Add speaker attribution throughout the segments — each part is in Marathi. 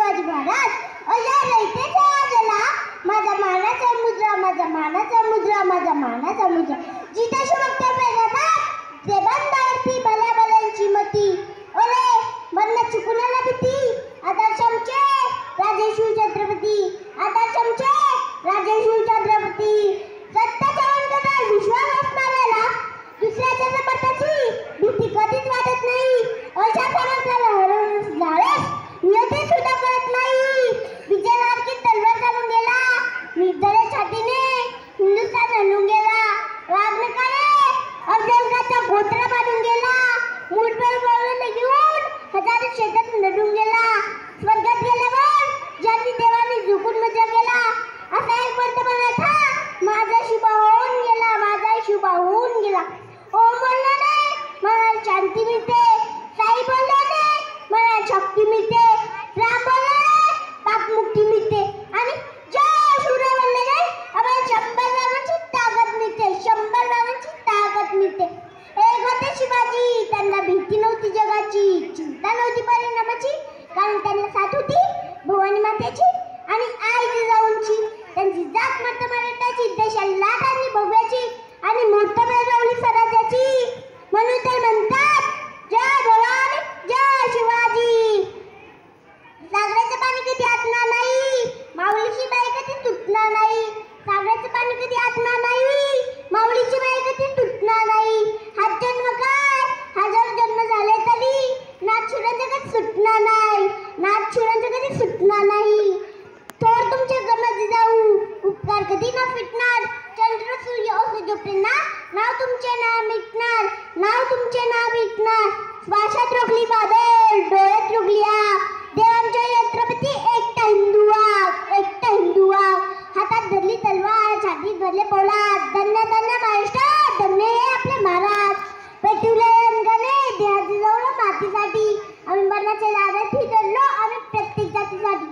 Speaker 1: शिवाजी महाराज अया लैतेच्या आजला माझा मानाचा मुद्रा माझा मानाचा मुद्रा माझा मानाचा मुद्रा जिथेशी वक्तव्य जातात ते बंदावरती भल्या भल्यांची मती ओरे बंद चुकुनाला भीती आदर्श आमचे राजेश्वर छत्रपती आदर्श आमचे राजेश्वर छत्रपती सत्याच्या वंदनात विश्वास असणाऱ्याला दुसऱ्याच्या समर्थाची भीती कधीच वाटत नाही अशा समर्थाला हरवून झाल्यास नियती सुद्धा करत नाही विजयासारखी तलवार चालून गेला निर्दय छातीने हिंदुस्थान हलून गेला वाघनकाने अफजलखाचा गोत्रा बांधून गेला मूठभर बोलून घेऊन हजारो शेतात लढून गेला स्वर्गात गेल्यावर ज्यांनी देवाने झुकून मजा केला असा एक वर्तमान था माझा शुभा होऊन गेला माझा शुभा होऊन गेला ओम बोलल्याने मला शांती मिळते साई बोलल्याने मला शक्ती मिळते राम बोलल्याने पापमुक्ती मिळते आणि जय शिवराय बोलल्याने आम्हाला 100 वाघांची ताकद मिळते 100 वाघांची ताकद मिळते एक होते शिवाजी त्यांना भीती नव्हती जगाची चिंता नव्हती परिणामाची कारण त्यांना साथ होती भवानी मातेची आणि आई जिजाऊंची त्यांची जात मत मराठाची देशाला त्यांनी भोगवायची आणि मोठं मिळवली स्वराज्याची म्हणून तर म्हणतात जय भवानी जय शिवाजी सागराचं पाणी कधी आटणार नाही माऊलीची बाई कधी तुटणार नाही सागराचं पाणी कधी आटणार नाही माऊलीची बाई कधी तुटणार नाही हा जन्म काय हजारो जन्म झाले तरी नाथ शिवरांचं कधी सुटणार नाही नाथ शिवरांचं कधी सुटणार नाही थोर तुमचे गमत जाऊ उपकार कधी न फिटणार चंद्र सूर्य असो जोपर्यंत नाव तुमचे नाव मिटणार नाव तुमचे नाव मिटणार श्वासात रोखली बादल डोळ्यात रोखली आग देवांच्या छत्रपती एकटा हिंदू वाघ हातात धरली तलवार छातीत धरले पोलाद धन्य धन्य महाराष्ट्र धन्य हे आपले महाराज पेटवले रंगाने देहाची जवळ मातीसाठी आम्ही मरणाच्या दारात धरलो आम्ही प्रत्येक जातीसाठी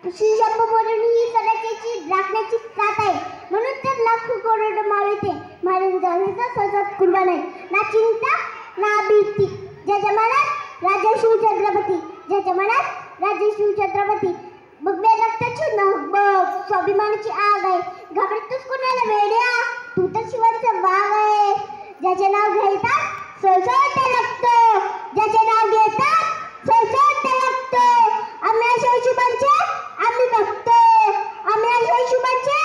Speaker 1: श्री शंभू बोलून ही सडाक्याची राखण्याची साथ आहे म्हणून तर लाखो करोड मावळते महाराजांचा सतत कुर्बान आहे ना चिंता ना भीती ज्याच्या मनात राजेश्वर छत्रपती ज्याच्या मनात राजेश्वर छत्रपती बघव्या रक्ताची बघ स्वाभिमानाची आग आहे घाबरतोस कोणाला वेड्या तू तर शिवाचा वाघ आहे ज्याचे नाव घेतात सळसळते लागतं ज्याचे नाव घेतात सळसळते लागतं आम्ही अशा शुभांचे आम्ही बघतो आम्ही अशा शुभांचे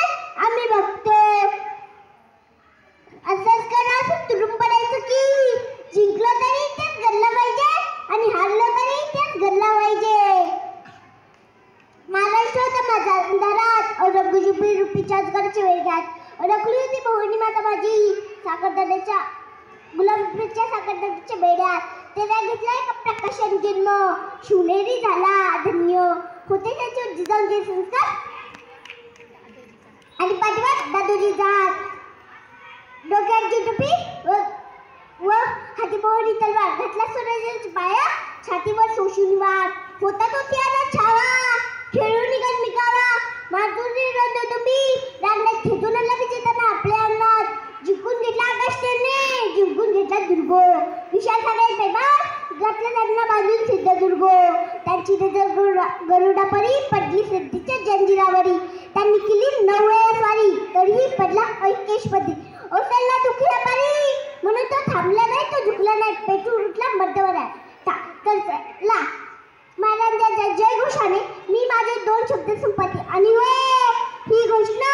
Speaker 1: आम्ही बघतो असंच करा असं तुडून पडायचं की जिंकलो तरी तेच गल्ला पाहिजे आणि हारलो तरी तेच गल्ला पाहिजे महाराष्ट्रात माझा अंधारात औरंगजेबी रुपीच्या घरचे वेळात अडकली होती भवानी माता माझी साखरदाण्याच्या गुलाबीच्या साखरदाण्याच्या बेड्यात तेव्हा घेतलाय का प्रकाशन जन्म शिवनेरी झाला धन्य होते त्याचे जिजाऊंचे संस्कार आणि पाठीवर दादोजी जात डोक्याची टोपी व हाती बोहरी तलवार घातला स्वराज्याची पाया छातीवर सोशून वाट होता तो त्याला छावा खेळून निघत मिकावा मातुरी रंद तुम्ही रांगण्यात खेचून आणला विजेताना आपल्या अंगात जिंकून घेतला आकाश त्यांनी जिंकून घेतला दुर्ग विशाल सागर बेबार घातला त्यांना बांधून सिद्धदुर्ग त्यांची नजर गरुडापरी पडली सिद्धीच्या जंजिरावरी त्यांनी केली 9 वेळा स्वारी तरीही पडला ऐकेशपदी ओसरला दुखला पारी म्हणून तो थांबला नाही तो झुकला नाही पेटून उठला मध्यवर ला महाराजांच्या जय घोषाने मी माझे 2 शब्द संपत्ती आणि ही घोषणा